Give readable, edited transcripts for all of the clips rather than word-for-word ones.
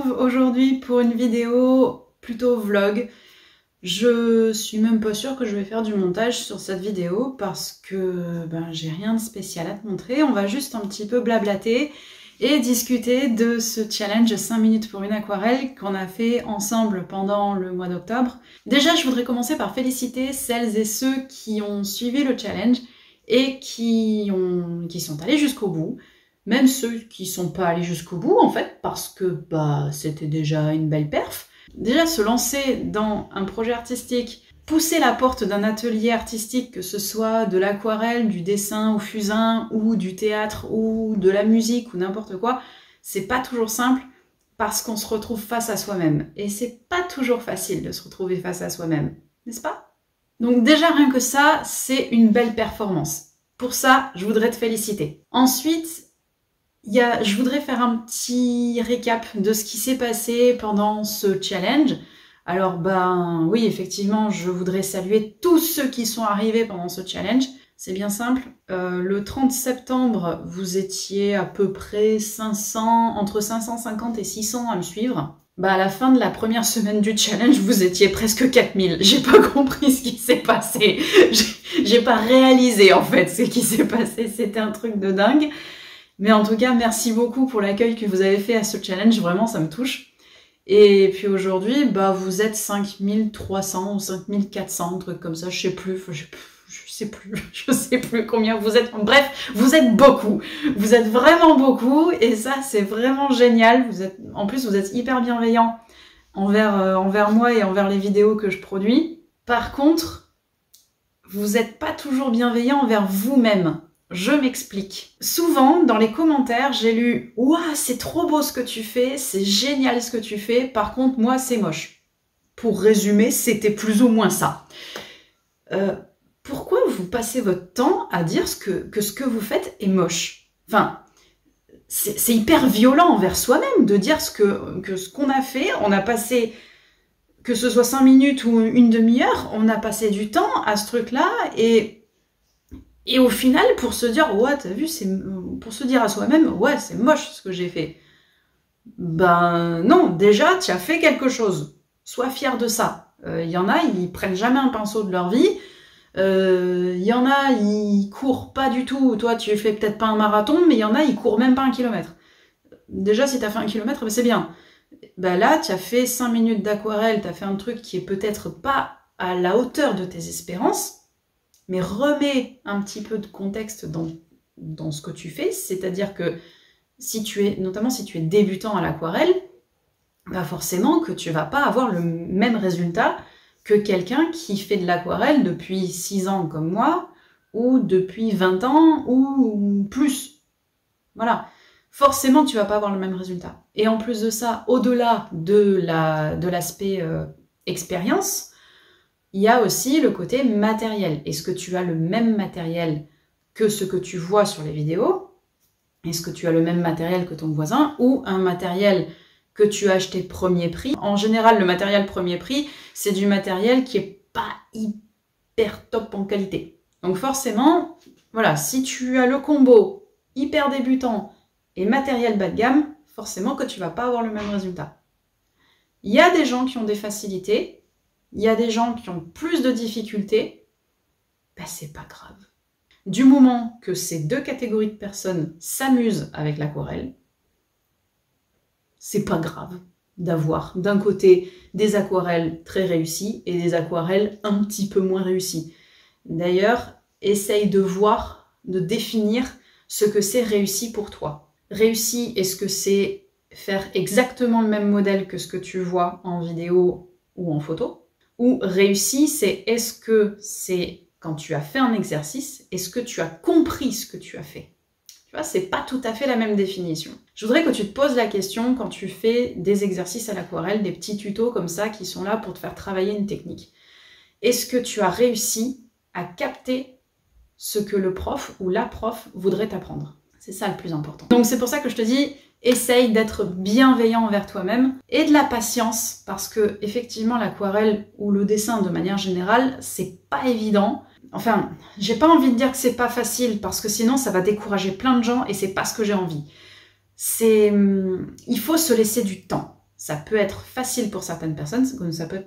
retrouve aujourd'hui pour une vidéo plutôt vlog. Je suis même pas sûre que je vais faire du montage sur cette vidéo parce que j'ai rien de spécial à te montrer. On va juste un petit peu blablater et discuter de ce challenge 5 minutes pour une aquarelle qu'on a fait ensemble pendant le mois d'octobre. Déjà, je voudrais commencer par féliciter celles et ceux qui ont suivi le challenge et qui sont allés jusqu'au bout. Même ceux qui sont pas allés jusqu'au bout, en fait, parce que c'était déjà une belle perf. Déjà, se lancer dans un projet artistique, pousser la porte d'un atelier artistique, que ce soit de l'aquarelle, du dessin au fusain, ou du théâtre, ou de la musique, ou n'importe quoi, c'est pas toujours simple parce qu'on se retrouve face à soi-même. Et c'est pas toujours facile de se retrouver face à soi-même, n'est-ce pas? Donc déjà, rien que ça, c'est une belle performance. Pour ça, je voudrais te féliciter. Ensuite, je voudrais faire un petit récap de ce qui s'est passé pendant ce challenge. Alors oui, effectivement, je voudrais saluer tous ceux qui sont arrivés pendant ce challenge. C'est bien simple. Le 30 septembre, vous étiez à peu près entre 550 et 600 à me suivre. À la fin de la première semaine du challenge, vous étiez presque 4000. J'ai pas compris ce qui s'est passé. J'ai pas réalisé en fait ce qui s'est passé. C'était un truc de dingue. Mais en tout cas, merci beaucoup pour l'accueil que vous avez fait à ce challenge, vraiment ça me touche. Et puis aujourd'hui, vous êtes 5300 ou 5400, un truc comme ça, je sais plus combien vous êtes. Bref, vous êtes beaucoup, vous êtes vraiment beaucoup et ça c'est vraiment génial. En plus, vous êtes hyper bienveillants envers moi et envers les vidéos que je produis. Par contre, vous n'êtes pas toujours bienveillants envers vous-même. Je m'explique. Souvent, dans les commentaires, j'ai lu « Ouah, c'est trop beau ce que tu fais, c'est génial ce que tu fais, par contre, moi, c'est moche. » Pour résumer, c'était plus ou moins ça. Pourquoi vous passez votre temps à dire que ce que vous faites est moche? Enfin, c'est hyper violent envers soi-même de dire que ce qu'on a fait, on a passé, que ce soit 5 minutes ou une demi-heure, on a passé du temps à ce truc-là et au final, pour se dire, ouais, t'as vu, pour se dire à soi-même, ouais, c'est moche ce que j'ai fait. Non, déjà, tu as fait quelque chose. Sois fier de ça. Y en a, ils prennent jamais un pinceau de leur vie. Y en a, ils courent pas du tout. Toi, tu fais peut-être pas un marathon, mais y en a, ils courent même pas 1 kilomètre. Déjà, si t'as fait 1 kilomètre, c'est bien. Là, tu as fait 5 minutes d'aquarelle, t'as fait un truc qui est peut-être pas à la hauteur de tes espérances, mais remets un petit peu de contexte dans ce que tu fais, c'est-à-dire que notamment si tu es débutant à l'aquarelle, forcément que tu vas pas avoir le même résultat que quelqu'un qui fait de l'aquarelle depuis 6 ans comme moi, ou depuis 20 ans, ou plus. Voilà. Forcément, tu vas pas avoir le même résultat. Et en plus de ça, au-delà de l'aspect expérience, il y a aussi le côté matériel. Est-ce que tu as le même matériel que ce que tu vois sur les vidéos? Est-ce que tu as le même matériel que ton voisin? Ou un matériel que tu as acheté premier prix? En général, le matériel premier prix, c'est du matériel qui est pas hyper top en qualité. Donc forcément, voilà, si tu as le combo hyper débutant et matériel bas de gamme, forcément que tu vas pas avoir le même résultat. Il y a des gens qui ont des facilités, il y a des gens qui ont plus de difficultés, c'est pas grave. Du moment que ces deux catégories de personnes s'amusent avec l'aquarelle, c'est pas grave d'avoir d'un côté des aquarelles très réussies et des aquarelles un petit peu moins réussies. D'ailleurs, essaye de définir ce que c'est réussi pour toi. Réussi, est-ce que c'est faire exactement le même modèle que ce que tu vois en vidéo ou en photo? Ou réussi, c'est est-ce que c'est quand tu as fait un exercice, est-ce que tu as compris ce que tu as fait? Tu vois, c'est pas tout à fait la même définition. Je voudrais que tu te poses la question quand tu fais des exercices à l'aquarelle, des petits tutos comme ça qui sont là pour te faire travailler une technique. Est-ce que tu as réussi à capter ce que le prof ou la prof voudrait t'apprendre? C'est ça le plus important. Donc c'est pour ça que je te dis, essaye d'être bienveillant envers toi-même et de la patience parce que effectivement l'aquarelle ou le dessin de manière générale, c'est pas évident. Enfin, j'ai pas envie de dire que c'est pas facile parce que sinon ça va décourager plein de gens et c'est pas ce que j'ai envie. Il faut se laisser du temps. Ça peut être facile pour certaines personnes, comme ça peut être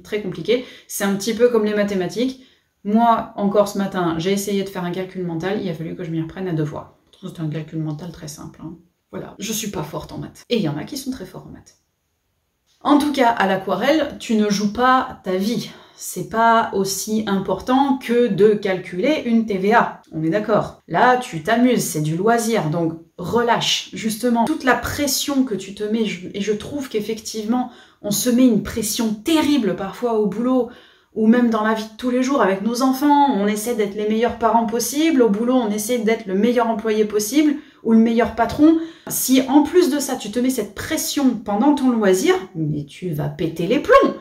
très compliqué. C'est un petit peu comme les mathématiques. Moi, encore ce matin, j'ai essayé de faire un calcul mental, il a fallu que je m'y reprenne à 2 fois. C'est un calcul mental très simple. Hein. Voilà, je suis pas forte en maths. Et il y en a qui sont très forts en maths. En tout cas, à l'aquarelle, tu ne joues pas ta vie. C'est pas aussi important que de calculer une TVA. On est d'accord. Là, tu t'amuses, c'est du loisir, donc relâche. Justement, toute la pression que tu te mets, et je trouve qu'effectivement, on se met une pression terrible parfois au boulot, ou même dans la vie de tous les jours avec nos enfants, on essaie d'être les meilleurs parents possibles, au boulot on essaie d'être le meilleur employé possible, ou le meilleur patron. Si en plus de ça, tu te mets cette pression pendant ton loisir, mais tu vas péter les plombs.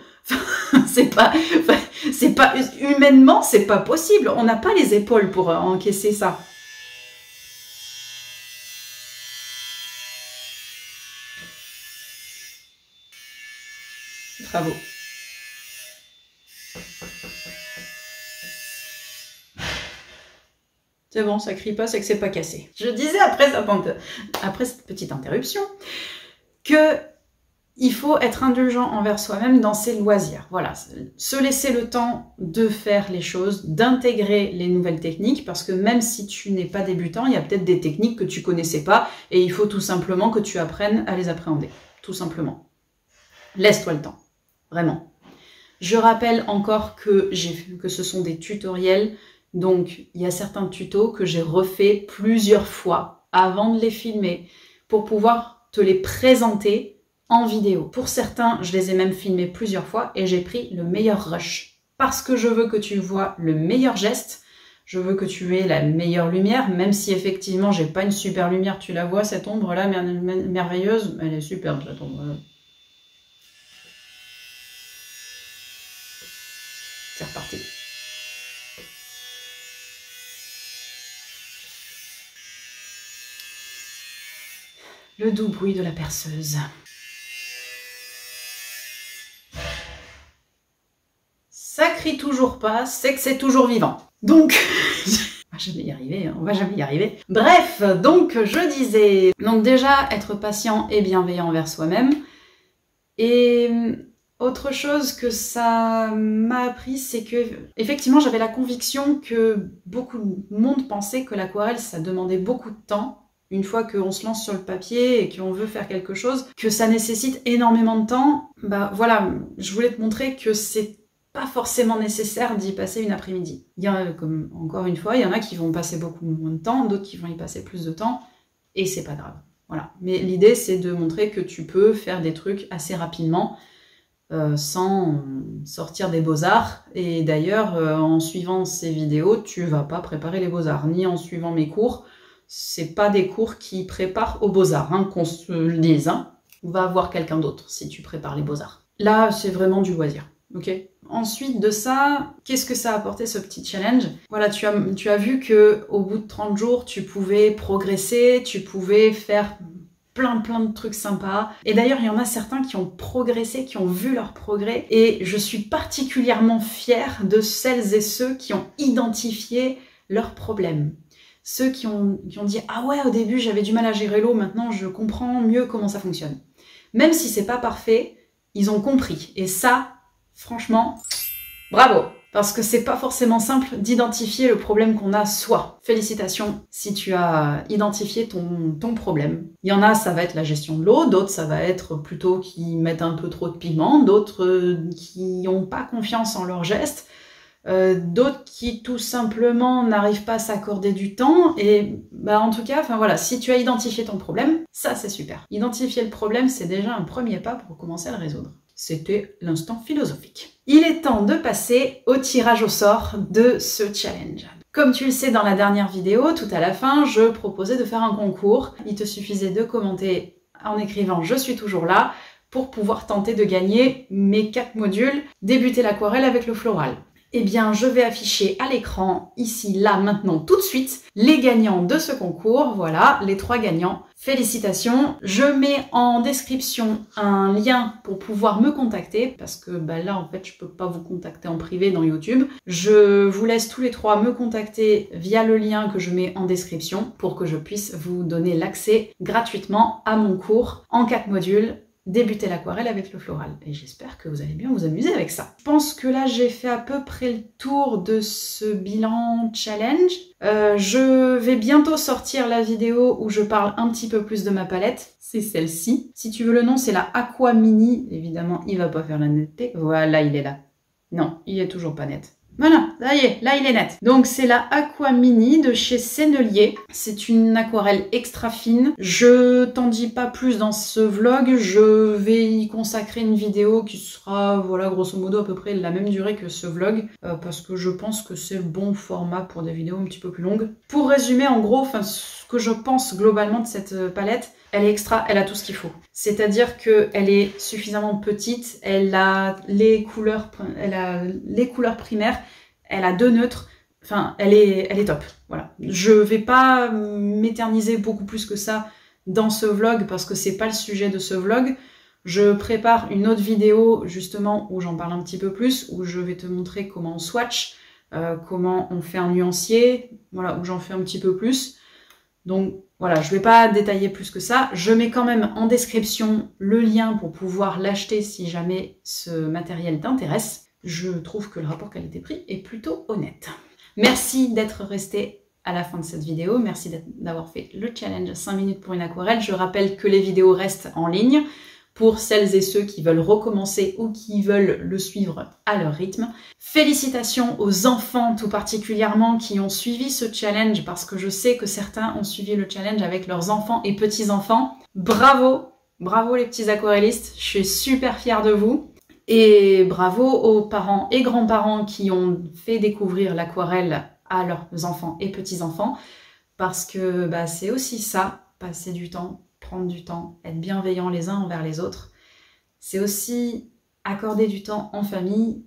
c'est pas humainement, c'est pas possible. On n'a pas les épaules pour encaisser ça. Bravo. C'est bon, ça crie pas, c'est que c'est pas cassé. Je disais après cette petite interruption que il faut être indulgent envers soi-même dans ses loisirs. Voilà, se laisser le temps de faire les choses, d'intégrer les nouvelles techniques, parce que même si tu n'es pas débutant, il y a peut-être des techniques que tu connaissais pas, et il faut tout simplement que tu apprennes à les appréhender. Tout simplement. Laisse-toi le temps. Vraiment. Je rappelle encore que ce sont des tutoriels. Donc, il y a certains tutos que j'ai refaits plusieurs fois avant de les filmer pour pouvoir te les présenter en vidéo. Pour certains, je les ai même filmés plusieurs fois et j'ai pris le meilleur rush. Parce que je veux que tu vois le meilleur geste, je veux que tu aies la meilleure lumière, même si effectivement, j'ai pas une super lumière. Tu la vois, cette ombre-là, merveilleuse, elle est superbe, cette ombre. C'est reparti. Le doux bruit de la perceuse. Ça crie toujours pas, c'est que c'est toujours vivant. Donc, on va jamais y arriver, hein, on va jamais y arriver. Bref, donc je disais, donc déjà être patient et bienveillant envers soi-même. Et autre chose que ça m'a appris, c'est que effectivement j'avais la conviction que beaucoup de monde pensait que l'aquarelle ça demandait beaucoup de temps. Une fois qu'on se lance sur le papier et qu'on veut faire quelque chose, que ça nécessite énormément de temps, bah voilà, je voulais te montrer que c'est pas forcément nécessaire d'y passer une après-midi. Il y a, comme encore une fois, il y en a qui vont passer beaucoup moins de temps, d'autres qui vont y passer plus de temps, et c'est pas grave. Voilà. Mais l'idée, c'est de montrer que tu peux faire des trucs assez rapidement, sans sortir des beaux-arts. Et d'ailleurs, en suivant ces vidéos, tu vas pas préparer les beaux-arts, ni en suivant mes cours. C'est pas des cours qui préparent aux beaux-arts, hein, qu'on se le dise. Hein. Va voir quelqu'un d'autre si tu prépares les beaux-arts. Là, c'est vraiment du loisir, ok? Ensuite de ça, qu'est-ce que ça a apporté ce petit challenge? Voilà, tu as vu que au bout de 30 jours, tu pouvais progresser, tu pouvais faire plein de trucs sympas. Et d'ailleurs, il y en a certains qui ont progressé, qui ont vu leur progrès. Et je suis particulièrement fière de celles et ceux qui ont identifié leurs problèmes. Ceux qui ont dit « Ah ouais, au début, j'avais du mal à gérer l'eau, maintenant je comprends mieux comment ça fonctionne. » Même si c'est pas parfait, ils ont compris. Et ça, franchement, bravo! Parce que c'est pas forcément simple d'identifier le problème qu'on a soi. Félicitations si tu as identifié ton problème. Il y en a, ça va être la gestion de l'eau, d'autres, ça va être plutôt qui mettent un peu trop de pigments, d'autres qui n'ont pas confiance en leurs gestes, d'autres qui tout simplement n'arrivent pas à s'accorder du temps. Et bah en tout cas, enfin voilà, si tu as identifié ton problème, ça c'est super. Identifier le problème, c'est déjà un premier pas pour commencer à le résoudre. C'était l'instant philosophique. Il est temps de passer au tirage au sort de ce challenge. Comme tu le sais dans la dernière vidéo, tout à la fin, je proposais de faire un concours. Il te suffisait de commenter en écrivant « Je suis toujours là » pour pouvoir tenter de gagner mes 4 modules « Débuter l'aquarelle avec le floral ». Eh bien, je vais afficher à l'écran, ici, là, maintenant, tout de suite, les gagnants de ce concours. Voilà, les 3 gagnants. Félicitations. Je mets en description un lien pour pouvoir me contacter, parce que bah, là, en fait, je peux pas vous contacter en privé dans YouTube. Je vous laisse tous les 3 me contacter via le lien que je mets en description pour que je puisse vous donner l'accès gratuitement à mon cours en 4 modules débuter l'aquarelle avec le floral. Et j'espère que vous allez bien vous amuser avec ça. Je pense que là, j'ai fait à peu près le tour de ce bilan challenge. Je vais bientôt sortir la vidéo où je parle un petit peu plus de ma palette. C'est celle-ci. Si tu veux le nom, c'est la Aqua Mini. Évidemment, il va pas faire la netteté. Voilà, il est là. Non, il est toujours pas net. Voilà, ça y est, là il est net. Donc c'est la Aqua Mini de chez Sennelier. C'est une aquarelle extra fine. Je t'en dis pas plus dans ce vlog. Je vais y consacrer une vidéo qui sera, voilà, grosso modo à peu près la même durée que ce vlog. Parce que je pense que c'est le bon format pour des vidéos un petit peu plus longues. Pour résumer, en gros, ce que je pense globalement de cette palette, elle est extra, elle a tout ce qu'il faut. C'est-à-dire qu'elle est suffisamment petite, elle a les couleurs primaires, elle a 2 neutres, enfin, elle est top. Voilà. Je vais pas m'éterniser beaucoup plus que ça dans ce vlog parce que c'est pas le sujet de ce vlog. Je prépare une autre vidéo justement où j'en parle un petit peu plus, où je vais te montrer comment on swatch, comment on fait un nuancier, voilà, où j'en fais un petit peu plus. Donc voilà, je ne vais pas détailler plus que ça. Je mets quand même en description le lien pour pouvoir l'acheter si jamais ce matériel t'intéresse. Je trouve que le rapport qualité-prix est plutôt honnête. Merci d'être resté à la fin de cette vidéo. Merci d'avoir fait le challenge 5 minutes pour une aquarelle. Je rappelle que les vidéos restent en ligne pour celles et ceux qui veulent recommencer ou qui veulent le suivre à leur rythme. Félicitations aux enfants tout particulièrement qui ont suivi ce challenge parce que je sais que certains ont suivi le challenge avec leurs enfants et petits-enfants. Bravo! Bravo les petits aquarellistes, je suis super fière de vous. Et bravo aux parents et grands-parents qui ont fait découvrir l'aquarelle à leurs enfants et petits-enfants parce que bah, c'est aussi ça, passer du temps, prendre du temps, être bienveillant les uns envers les autres. C'est aussi accorder du temps en famille,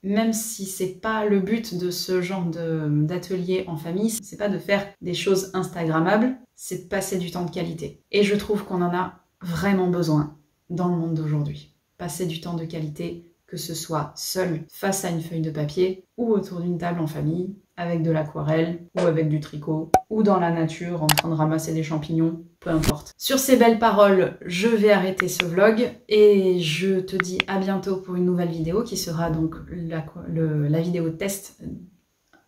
même si c'est pas le but de ce genre d'atelier en famille, c'est pas de faire des choses instagrammables, c'est de passer du temps de qualité. Et je trouve qu'on en a vraiment besoin dans le monde d'aujourd'hui. Passer du temps de qualité, que ce soit seul face à une feuille de papier ou autour d'une table en famille, avec de l'aquarelle ou avec du tricot ou dans la nature en train de ramasser des champignons, peu importe. Sur ces belles paroles, je vais arrêter ce vlog et je te dis à bientôt pour une nouvelle vidéo qui sera donc la vidéo test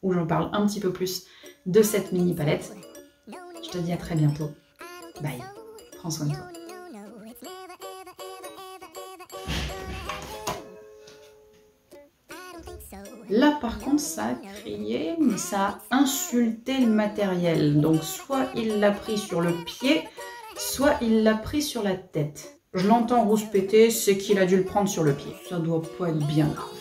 où j'en parle un petit peu plus de cette mini palette. Je te dis à très bientôt. Bye. Prends soin de toi. Là par contre ça a crié, mais ça a insulté le matériel. Donc soit il l'a pris sur le pied, soit il l'a pris sur la tête. Je l'entends rouspéter, c'est qu'il a dû le prendre sur le pied. Ça doit pas être bien grave.